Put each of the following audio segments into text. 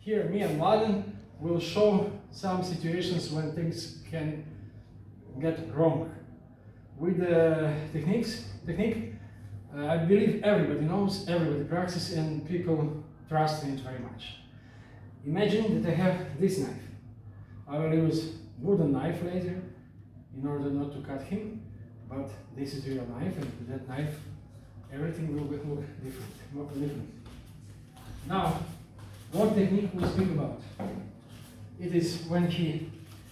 here me and Mladen will show some situations when things can get wrong. With the technique, I believe everybody knows, everybody practices, and people trust in it very much. Imagine that I have this knife. I will use wooden knife later in order not to cut him, but this is real knife, and with that knife everything will look different. Now, what technique we speak about? It is when he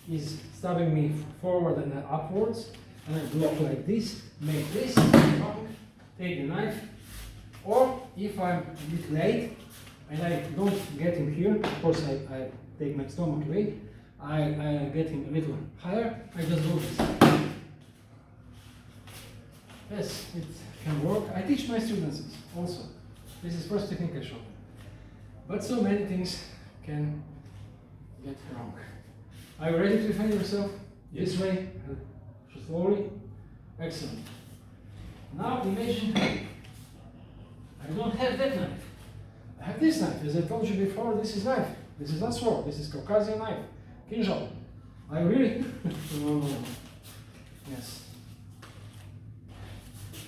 is stabbing me forward and upwards, and I block like this, make this, take the knife, or if I'm a bit late and I don't get him here, of course I take my stomach away, I get him a little higher, I just do this. Yes, it can work. I teach my students also. This is first technique I show them. But so many things can get wrong. Are you ready to defend yourself? Yes. This way, slowly. Excellent. Now imagine I don't have that knife. I have this knife. As I told you before, this is knife. This is not sword. This is Caucasian knife. Kinjal. Are you really? No. Yes.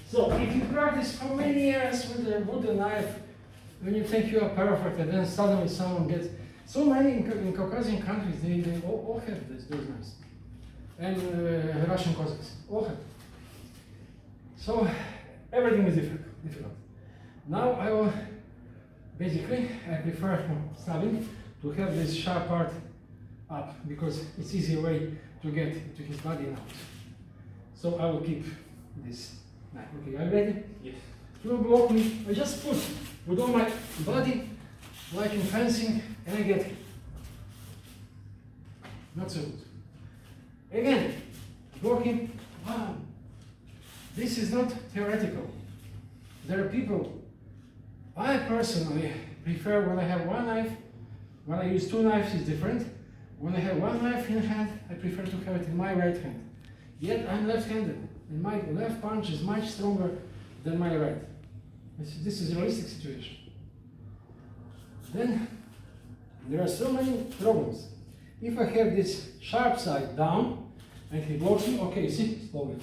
So if you practice for many years with a wooden knife, when you think you are perfect, and then suddenly someone gets so many in Caucasian countries, they all have those knives, and Russian Cossacks all have. So everything is difficult. Now I will I prefer for stabbing to have this sharp part up because it's easier way to get to his body and out. So I will keep this knife. Okay, are you ready? Yes. You will block me. I just put with all my body, like in fencing, and I get him. Not so good. Again, blocking. Wow. This is not theoretical. There are people. I personally prefer when I have one knife. When I use two knives, it's different. When I have one knife in hand, I prefer to have it in my right hand. Yet I'm left-handed, and my left punch is much stronger than my right. This is a realistic situation. Then there are so many problems. If I have this sharp side down and he blocks me, okay, see, slowly.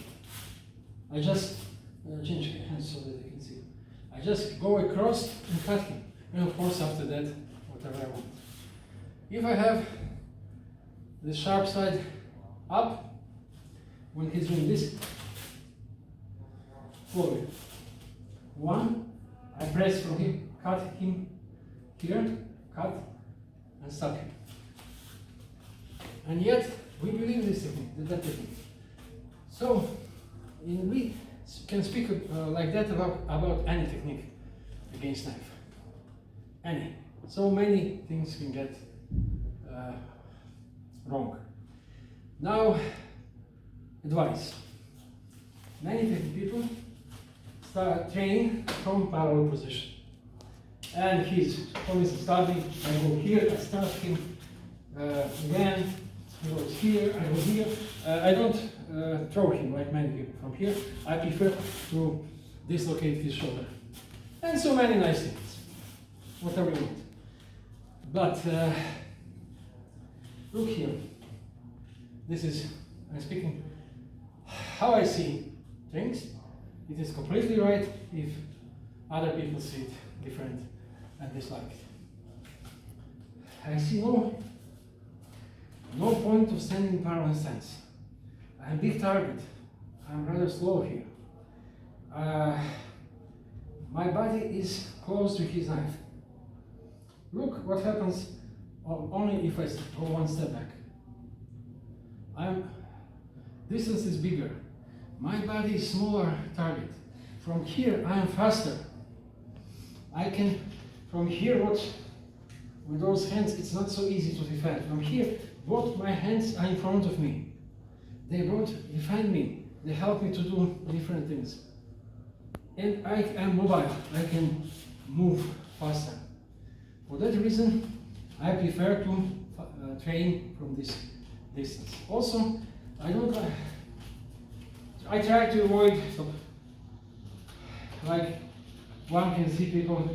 I just change hands so that you can see. I just go across and cut him. And of course after that, whatever I want. If I have the sharp side up, when he's doing this, slowly. One, I press from him, cut him here, cut, and stab him. And yet, we believe this technique, that technique. So, we can speak like that about any technique against knife. Any. So many things can get wrong. Now, advice. Many people start training from parallel position. And he's always starting, I go here, I start him again, he goes here, I go here. I don't throw him like many people from here. I prefer to dislocate his shoulder. And so many nice things, whatever you want. But look here, this is, I'm speaking how I see things. It is completely right if other people see it different and dislike it. I see no point of standing in parallel stance. I'm a big target. I'm rather slow here. My body is close to his knife. Look what happens only if I go one step back. Distance is bigger. My body is smaller target. From here I am faster. I can, from here, with those hands it's not so easy to defend. From here, both my hands are in front of me. They both defend me. They help me to do different things. And I am mobile. I can move faster. For that reason, I prefer to train from this distance. Also, I try to avoid, like one can see people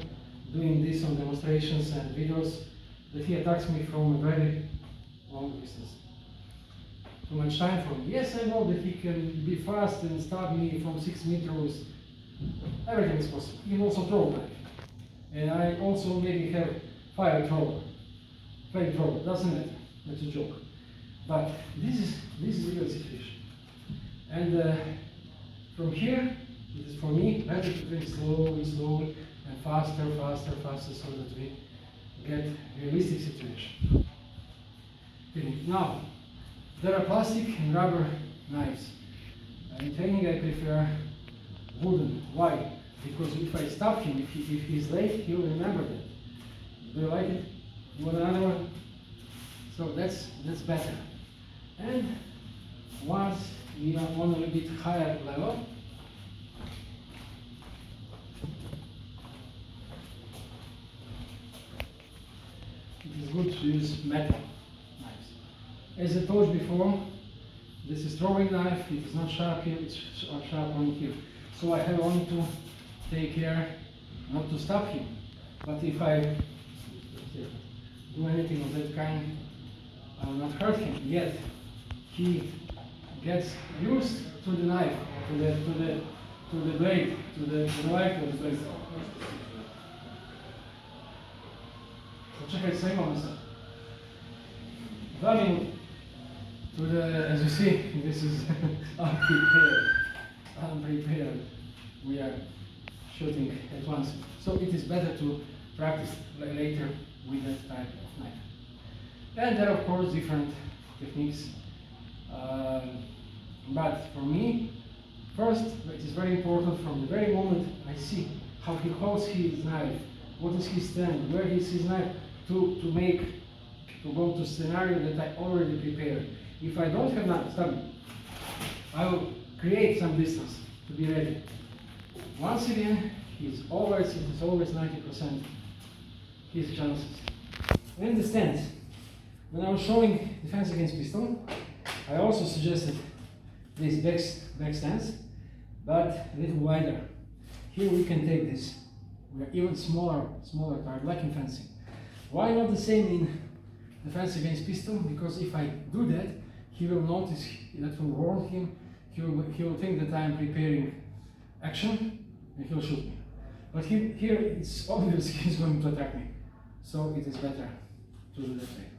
doing this on demonstrations and videos. that he attacks me from a very long distance. Too much time for me. Yes, I know that he can be fast and stab me from 6 meters. Everything is possible. He can also throw a knife. And I also maybe have fire thrower, flame thrower, doesn't matter. That's a joke. But this is a real situation. And from here, it is for me better to drink slowly, and faster, so that we get realistic situation. Okay. Now, there are plastic and rubber knives. In training, I prefer wooden. Why? Because if I stop him, if he's late, he'll remember that. Do you like it? You want another one? So that's better. And once we are on a little bit higher level, it is good to use metal knives. As I told you before, this is throwing knife. It is not sharp here, it's sharp on here. So I have only to take care not to stab him. But if I do anything of that kind, I will not hurt him. Yet he gets used to the knife, to the blade, to the knife of the blade. Poczekaj, co imamo sad? 2 minuty. As you see, this is unprepared. We are shooting at once. So it is better to practice later with that type of knife. And there are of course different techniques. But for me, first, it is very important from the very moment I see how he holds his knife, what is his stand, where is his knife, to go to scenario that I already prepared. If I don't have knife stab, I will create some distance to be ready. Once again, it is always 90% his chances. And the stance. When I was showing defense against pistol, I also suggested this back stance, but a little wider. Here we can take this. We are even smaller target, like in fencing. Why not the same in defense against pistol? Because if I do that, he will notice, that will warn him. He will think that I am preparing action, and he'll shoot me. But here it's obvious he's going to attack me. So it is better to do that way.